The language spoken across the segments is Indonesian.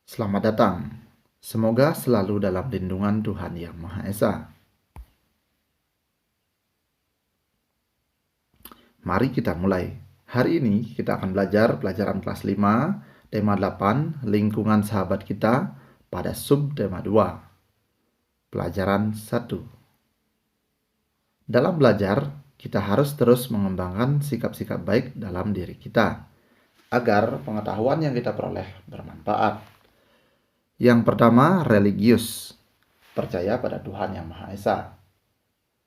Selamat datang. Semoga selalu dalam lindungan Tuhan Yang Maha Esa. Mari kita mulai. Hari ini kita akan belajar pelajaran kelas 5, tema 8, lingkungan sahabat kita pada sub tema 2. Pelajaran 1. Dalam belajar, kita harus terus mengembangkan sikap-sikap baik dalam diri kita, agar pengetahuan yang kita peroleh bermanfaat. Yang pertama, religius. Percaya pada Tuhan Yang Maha Esa.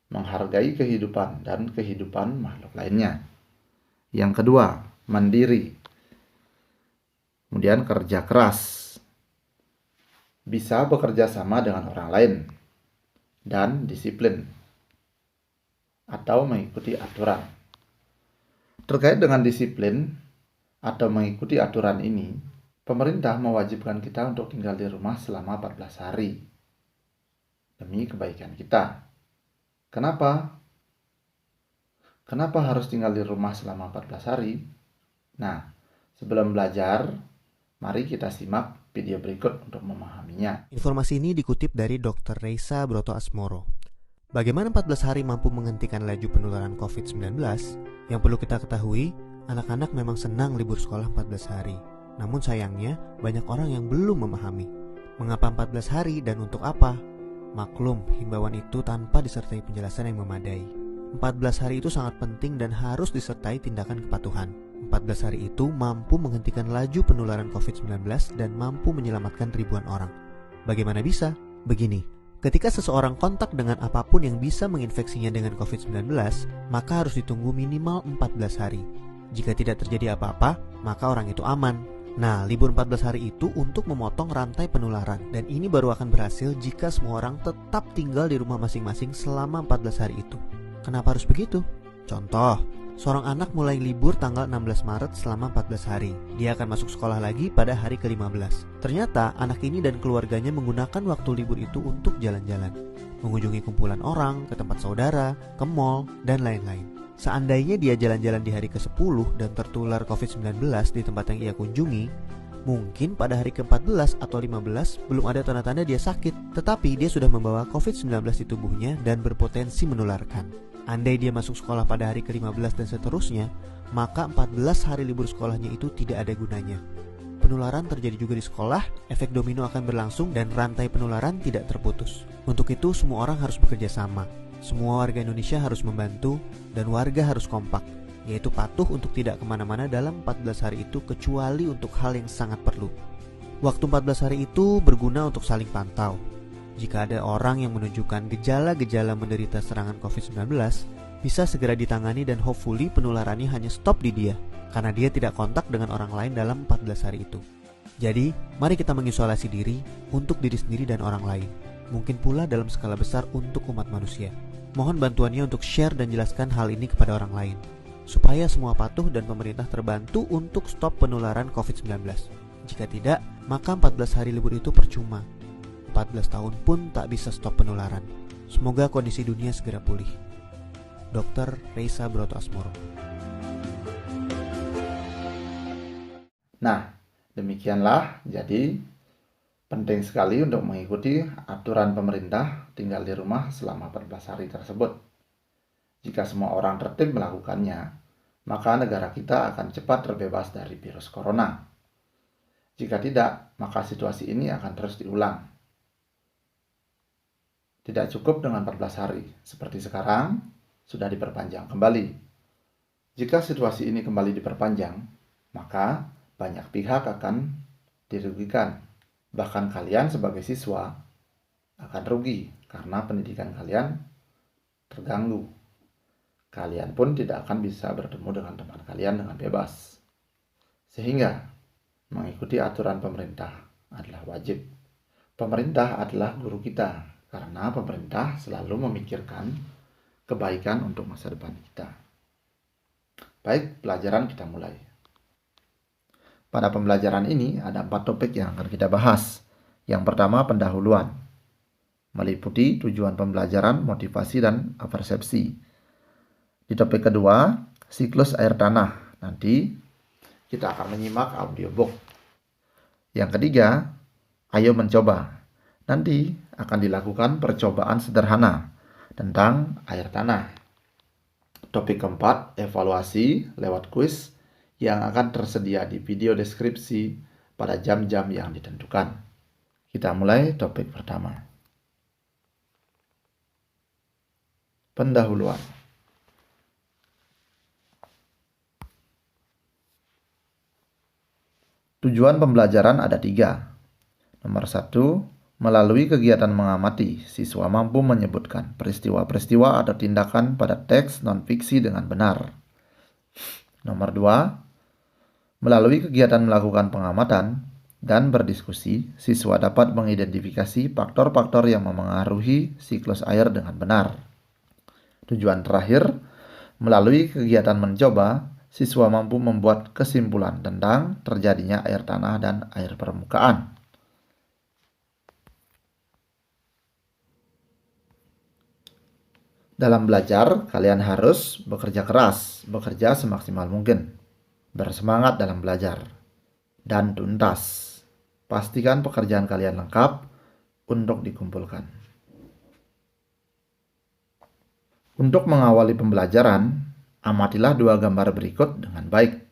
Menghargai kehidupan dan kehidupan makhluk lainnya. Yang kedua, mandiri. Kemudian kerja keras. Bisa bekerja sama dengan orang lain. Dan disiplin. Atau mengikuti aturan. Terkait dengan disiplin atau mengikuti aturan ini, pemerintah mewajibkan kita untuk tinggal di rumah selama 14 hari. Demi kebaikan kita. Kenapa? Kenapa harus tinggal di rumah selama 14 hari? Nah, sebelum belajar, mari kita simak video berikut untuk memahaminya. Informasi ini dikutip dari Dr. Reysa Broto Asmoro. Bagaimana 14 hari mampu menghentikan laju penularan COVID-19? Yang perlu kita ketahui, anak-anak memang senang libur sekolah 14 hari. Namun sayangnya, banyak orang yang belum memahami. Mengapa 14 hari dan untuk apa? Maklum, himbauan itu tanpa disertai penjelasan yang memadai. 14 hari itu sangat penting dan harus disertai tindakan kepatuhan. 14 hari itu mampu menghentikan laju penularan COVID-19 dan mampu menyelamatkan ribuan orang. Bagaimana bisa? Begini, ketika seseorang kontak dengan apapun yang bisa menginfeksinya dengan COVID-19, maka harus ditunggu minimal 14 hari. Jika tidak terjadi apa-apa, maka orang itu aman. Nah, libur 14 hari itu untuk memotong rantai penularan, dan ini baru akan berhasil jika semua orang tetap tinggal di rumah masing-masing selama 14 hari itu. Kenapa harus begitu? Contoh, seorang anak mulai libur tanggal 16 Maret selama 14 hari. Dia akan masuk sekolah lagi pada hari ke-15. Ternyata anak ini dan keluarganya menggunakan waktu libur itu untuk jalan-jalan, mengunjungi kumpulan orang, ke tempat saudara, ke mall, dan lain-lain. Seandainya dia jalan-jalan di hari ke-10 dan tertular COVID-19 di tempat yang ia kunjungi, mungkin pada hari ke-14 atau 15 belum ada tanda-tanda dia sakit, tetapi dia sudah membawa COVID-19 di tubuhnya dan berpotensi menularkan. Andai dia masuk sekolah pada hari ke-15 dan seterusnya, maka 14 hari libur sekolahnya itu tidak ada gunanya. Penularan terjadi juga di sekolah, efek domino akan berlangsung dan rantai penularan tidak terputus. Untuk itu semua orang harus bekerja sama. Semua warga Indonesia harus membantu dan warga harus kompak, yaitu patuh untuk tidak kemana-mana dalam 14 hari itu kecuali untuk hal yang sangat perlu. Waktu 14 hari itu berguna untuk saling pantau. Jika ada orang yang menunjukkan gejala-gejala menderita serangan COVID-19, bisa segera ditangani dan hopefully penularannya hanya stop di dia, karena dia tidak kontak dengan orang lain dalam 14 hari itu. Jadi, mari kita mengisolasi diri untuk diri sendiri dan orang lain. Mungkin pula dalam skala besar untuk umat manusia. Mohon bantuannya untuk share dan jelaskan hal ini kepada orang lain, supaya semua patuh dan pemerintah terbantu untuk stop penularan COVID-19. Jika tidak, maka 14 hari libur itu percuma. 14 tahun pun tak bisa stop penularan. Semoga kondisi dunia segera pulih. Dr. Reysa Broto Asmoro. Nah, demikianlah jadi penting sekali untuk mengikuti aturan pemerintah tinggal di rumah selama 14 hari tersebut. Jika semua orang tertib melakukannya, maka negara kita akan cepat terbebas dari virus corona. Jika tidak, maka situasi ini akan terus diulang. Tidak cukup dengan 14 hari, seperti sekarang sudah diperpanjang kembali. Jika situasi ini kembali diperpanjang, maka banyak pihak akan dirugikan. Bahkan kalian sebagai siswa akan rugi karena pendidikan kalian terganggu. Kalian pun tidak akan bisa bertemu dengan teman kalian dengan bebas. Sehingga mengikuti aturan pemerintah adalah wajib. Pemerintah adalah guru kita karena pemerintah selalu memikirkan kebaikan untuk masa depan kita. Baik, pelajaran kita mulai. Pada pembelajaran ini ada 4 topik yang akan kita bahas. Yang pertama, pendahuluan. Meliputi tujuan pembelajaran, motivasi, dan persepsi. Di topik kedua, siklus air tanah. Nanti kita akan menyimak audiobook. Yang ketiga, Ayo mencoba. Nanti akan dilakukan percobaan sederhana tentang air tanah. Topik keempat, evaluasi lewat kuis yang akan tersedia di video deskripsi pada jam-jam yang ditentukan. Kita mulai topik pertama. Pendahuluan. Tujuan pembelajaran ada 3. Nomor 1, melalui kegiatan mengamati, siswa mampu menyebutkan peristiwa-peristiwa atau tindakan pada teks non-fiksi dengan benar. Nomor 2, melalui kegiatan melakukan pengamatan dan berdiskusi, siswa dapat mengidentifikasi faktor-faktor yang memengaruhi siklus air dengan benar. Tujuan terakhir, melalui kegiatan mencoba, siswa mampu membuat kesimpulan tentang terjadinya air tanah dan air permukaan. Dalam belajar, kalian harus bekerja keras, bekerja semaksimal mungkin, bersemangat dalam belajar, dan tuntas. Pastikan pekerjaan kalian lengkap untuk dikumpulkan. Untuk mengawali pembelajaran, amatilah 2 gambar berikut dengan baik.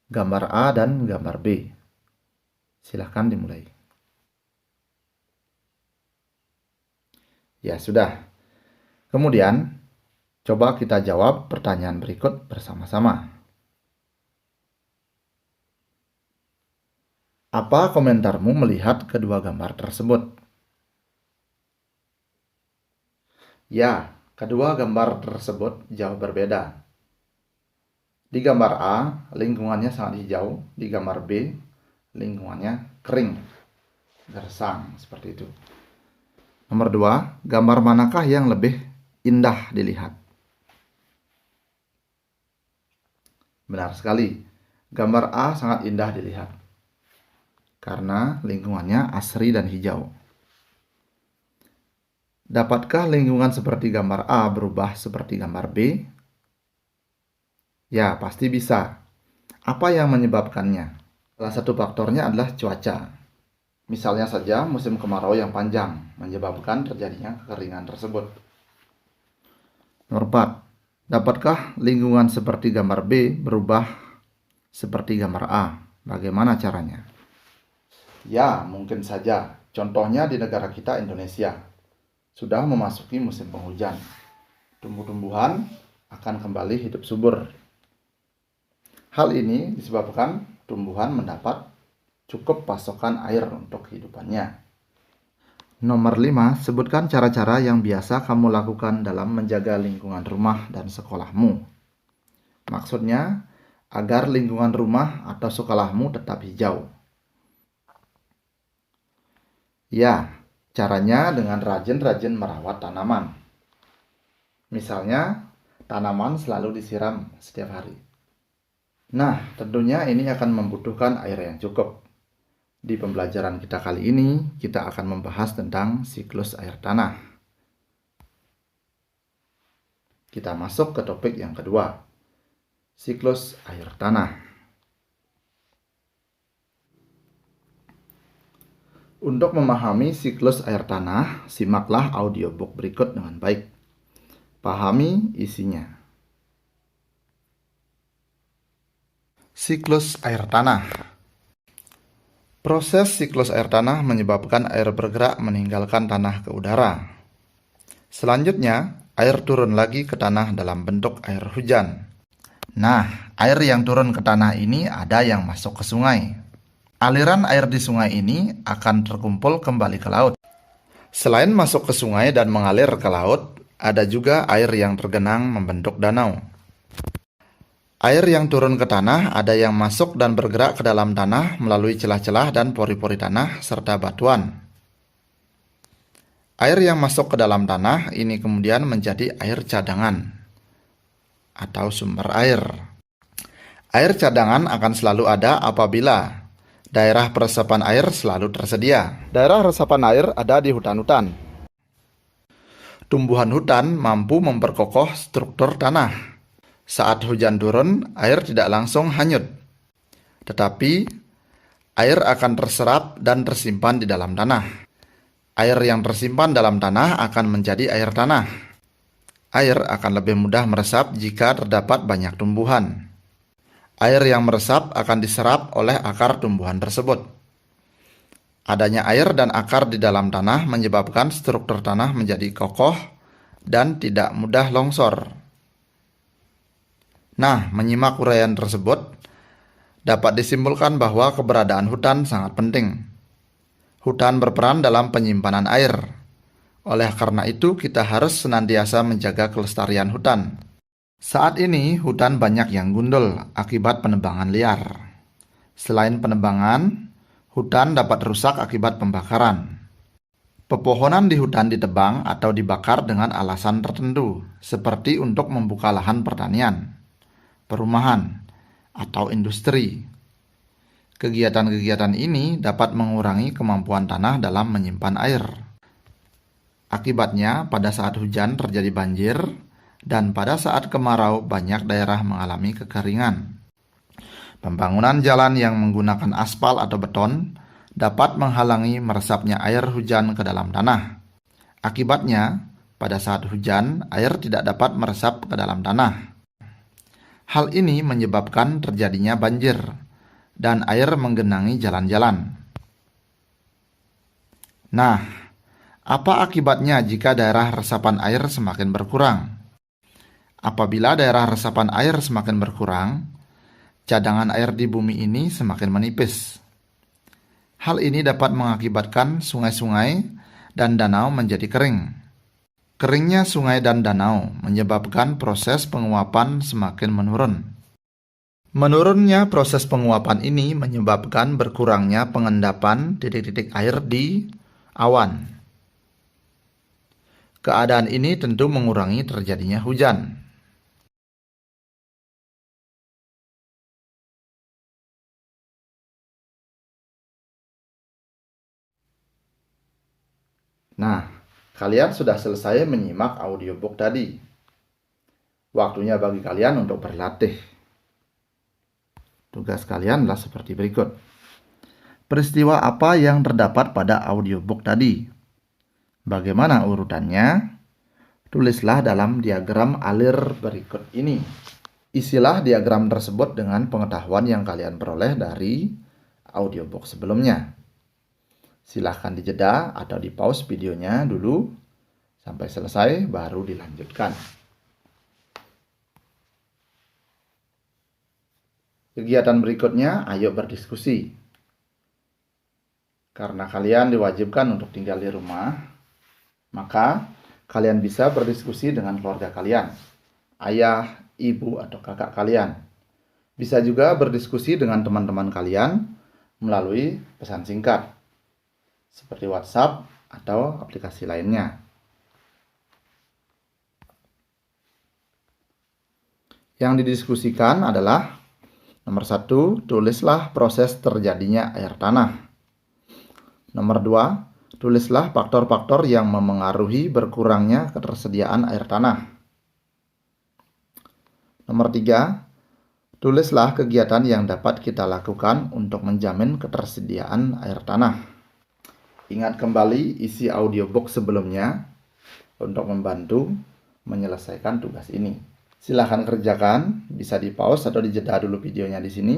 Gambar A dan gambar B. Silahkan dimulai. Ya, sudah. Kemudian, coba kita jawab pertanyaan berikut bersama-sama. Apa komentarmu melihat kedua gambar tersebut? Ya, kedua gambar tersebut jauh berbeda. Di gambar A, lingkungannya sangat hijau. Di gambar B, lingkungannya kering, gersang, seperti itu. Nomor 2, gambar manakah yang lebih indah dilihat? Benar sekali, gambar A sangat indah dilihat karena lingkungannya asri dan hijau. Dapatkah lingkungan seperti gambar A berubah seperti gambar B? Ya, pasti bisa. Apa yang menyebabkannya? Salah satu faktornya adalah cuaca. Misalnya saja musim kemarau yang panjang menyebabkan terjadinya kekeringan tersebut. Nomor 4. Dapatkah lingkungan seperti gambar B berubah seperti gambar A? Bagaimana caranya? Ya, mungkin saja. Contohnya di negara kita, Indonesia. Sudah memasuki musim penghujan. Tumbuh-tumbuhan akan kembali hidup subur. Hal ini disebabkan tumbuhan mendapat cukup pasokan air untuk kehidupannya. Nomor 5, sebutkan cara-cara yang biasa kamu lakukan dalam menjaga lingkungan rumah dan sekolahmu. Maksudnya, agar lingkungan rumah atau sekolahmu tetap hijau. Ya, caranya dengan rajin-rajin merawat tanaman. Misalnya, tanaman selalu disiram setiap hari. Nah, tentunya ini akan membutuhkan air yang cukup. Di pembelajaran kita kali ini, kita akan membahas tentang siklus air tanah. Kita masuk ke topik yang kedua, siklus air tanah. Untuk memahami siklus air tanah, simaklah audiobook berikut dengan baik. Pahami isinya. Siklus air tanah. Proses siklus air tanah menyebabkan air bergerak meninggalkan tanah ke udara. Selanjutnya, air turun lagi ke tanah dalam bentuk air hujan. Nah, air yang turun ke tanah ini ada yang masuk ke sungai. Aliran air di sungai ini akan terkumpul kembali ke laut. Selain masuk ke sungai dan mengalir ke laut, ada juga air yang tergenang membentuk danau. Air yang turun ke tanah ada yang masuk dan bergerak ke dalam tanah melalui celah-celah dan pori-pori tanah serta batuan. Air yang masuk ke dalam tanah ini kemudian menjadi air cadangan atau sumber air. Air cadangan akan selalu ada apabila daerah peresapan air selalu tersedia. Daerah resapan air ada di hutan-hutan. Tumbuhan hutan mampu memperkokoh struktur tanah. Saat hujan turun, air tidak langsung hanyut. Tetapi, air akan terserap dan tersimpan di dalam tanah. Air yang tersimpan dalam tanah akan menjadi air tanah. Air akan lebih mudah meresap jika terdapat banyak tumbuhan. Air yang meresap akan diserap oleh akar tumbuhan tersebut. Adanya air dan akar di dalam tanah menyebabkan struktur tanah menjadi kokoh dan tidak mudah longsor. Nah, menyimak uraian tersebut, dapat disimpulkan bahwa keberadaan hutan sangat penting. Hutan berperan dalam penyimpanan air. Oleh karena itu, kita harus senantiasa menjaga kelestarian hutan. Saat ini, hutan banyak yang gundul akibat penebangan liar. Selain penebangan, hutan dapat rusak akibat pembakaran. Pepohonan di hutan ditebang atau dibakar dengan alasan tertentu, seperti untuk membuka lahan pertanian, perumahan, atau industri. Kegiatan-kegiatan ini dapat mengurangi kemampuan tanah dalam menyimpan air. Akibatnya, pada saat hujan terjadi banjir, dan pada saat kemarau banyak daerah mengalami kekeringan. Pembangunan jalan yang menggunakan aspal atau beton dapat menghalangi meresapnya air hujan ke dalam tanah. Akibatnya, pada saat hujan, air tidak dapat meresap ke dalam tanah. Hal ini menyebabkan terjadinya banjir, dan air menggenangi jalan-jalan. Nah, apa akibatnya jika daerah resapan air semakin berkurang? Apabila daerah resapan air semakin berkurang, cadangan air di bumi ini semakin menipis. Hal ini dapat mengakibatkan sungai-sungai dan danau menjadi kering. Keringnya sungai dan danau menyebabkan proses penguapan semakin menurun. Menurunnya proses penguapan ini menyebabkan berkurangnya pengendapan titik-titik air di awan. Keadaan ini tentu mengurangi terjadinya hujan. Nah, kalian sudah selesai menyimak audiobook tadi. Waktunya bagi kalian untuk berlatih. Tugas kalian adalah seperti berikut. Peristiwa apa yang terdapat pada audiobook tadi? Bagaimana urutannya? Tulislah dalam diagram alir berikut ini. Isilah diagram tersebut dengan pengetahuan yang kalian peroleh dari audiobook sebelumnya. Silahkan dijeda atau di pause videonya dulu sampai selesai baru dilanjutkan. Kegiatan berikutnya, ayo berdiskusi. Karena kalian diwajibkan untuk tinggal di rumah, maka kalian bisa berdiskusi dengan keluarga kalian, ayah, ibu, atau kakak kalian. Bisa juga berdiskusi dengan teman-teman kalian melalui pesan singkat, seperti WhatsApp atau aplikasi lainnya. Yang didiskusikan adalah nomor 1, tulislah proses terjadinya air tanah. Nomor 2, tulislah faktor-faktor yang memengaruhi berkurangnya ketersediaan air tanah. Nomor 3, tulislah kegiatan yang dapat kita lakukan untuk menjamin ketersediaan air tanah. Ingat kembali isi audiobook sebelumnya untuk membantu menyelesaikan tugas ini. Silahkan kerjakan, bisa di pause atau dijeda dulu videonya di sini,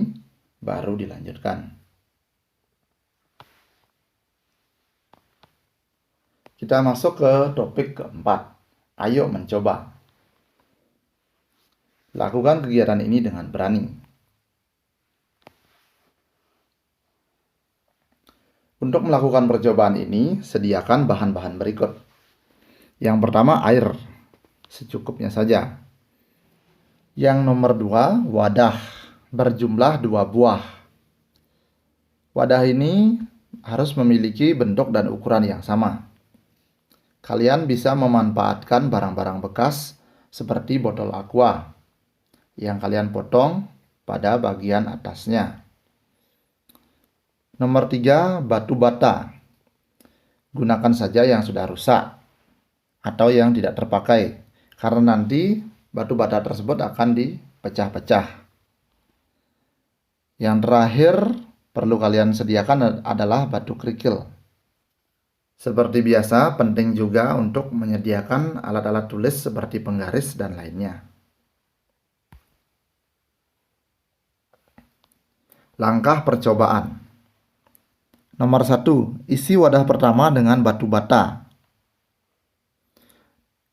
baru dilanjutkan. Kita masuk ke topik keempat. Ayo mencoba. Lakukan kegiatan ini dengan berani. Untuk melakukan percobaan ini, sediakan bahan-bahan berikut. Yang pertama, air. Secukupnya saja. Yang nomor 2, wadah berjumlah 2 buah. Wadah ini harus memiliki bentuk dan ukuran yang sama. Kalian bisa memanfaatkan barang-barang bekas seperti botol aqua yang kalian potong pada bagian atasnya. Nomor 3, batu bata. Gunakan saja yang sudah rusak atau yang tidak terpakai, karena nanti batu bata tersebut akan dipecah-pecah. Yang terakhir, perlu kalian sediakan adalah batu kerikil. Seperti biasa, penting juga untuk menyediakan alat-alat tulis seperti penggaris dan lainnya. Langkah percobaan. Nomor 1, isi wadah pertama dengan batu bata.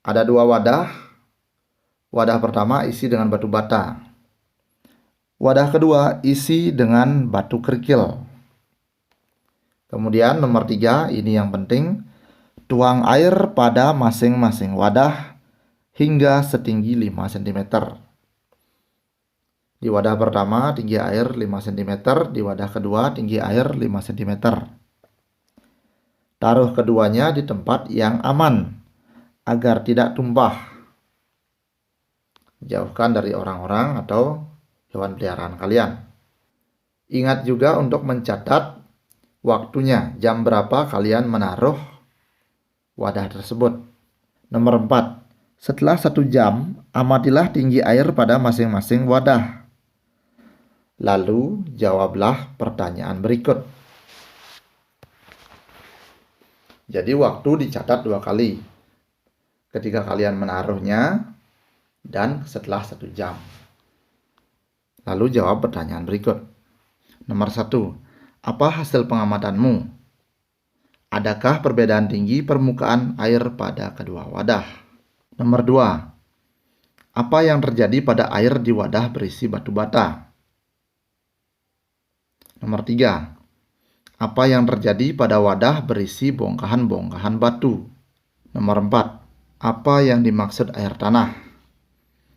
Ada 2 wadah. Wadah pertama isi dengan batu bata. Wadah kedua isi dengan batu kerikil. Kemudian nomor 3, ini yang penting, tuang air pada masing-masing wadah hingga setinggi 5 cm. Di wadah pertama tinggi air 5 cm, di wadah kedua tinggi air 5 cm. Taruh keduanya di tempat yang aman agar tidak tumpah. Jauhkan dari orang-orang atau hewan peliharaan kalian. Ingat juga untuk mencatat waktunya, jam berapa kalian menaruh wadah tersebut. Nomor 4, setelah 1 jam, amatilah tinggi air pada masing-masing wadah. Lalu jawablah pertanyaan berikut. Jadi waktu dicatat 2 kali. Ketika kalian menaruhnya dan setelah 1 jam. Lalu jawab pertanyaan berikut. Nomor 1, apa hasil pengamatanmu? Adakah perbedaan tinggi permukaan air pada kedua wadah? Nomor 2, apa yang terjadi pada air di wadah berisi batu bata? Nomor 3, apa yang terjadi pada wadah berisi bongkahan-bongkahan batu? Nomor 4, apa yang dimaksud air tanah?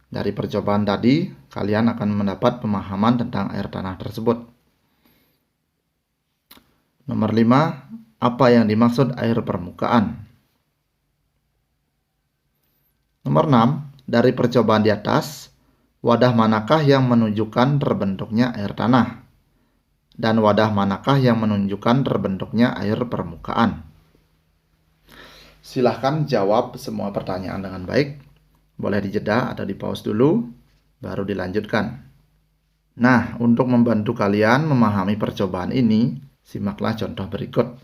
Dari percobaan tadi, kalian akan mendapat pemahaman tentang air tanah tersebut. Nomor 5, apa yang dimaksud air permukaan? Nomor 6, dari percobaan di atas, wadah manakah yang menunjukkan terbentuknya air tanah? Dan wadah manakah yang menunjukkan terbentuknya air permukaan? Silahkan jawab semua pertanyaan dengan baik. Boleh dijeda atau di pause dulu, baru dilanjutkan. Nah, untuk membantu kalian memahami percobaan ini, simaklah contoh berikut.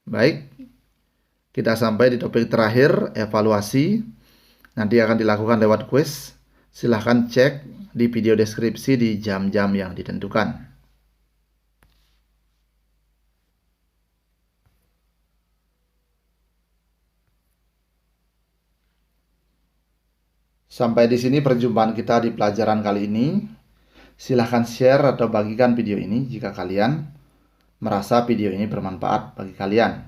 Baik, kita sampai di topik terakhir, evaluasi. Nanti akan dilakukan lewat kuis. Silahkan cek di video deskripsi di jam-jam yang ditentukan. Sampai di sini perjumpaan kita di pelajaran kali ini. Silahkan share atau bagikan video ini jika kalian merasa video ini bermanfaat bagi kalian.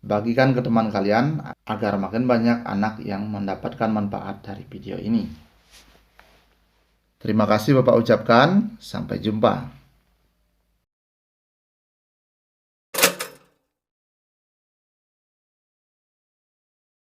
Bagikan ke teman kalian agar makin banyak anak yang mendapatkan manfaat dari video ini. Terima kasih Bapak ucapkan. Sampai jumpa.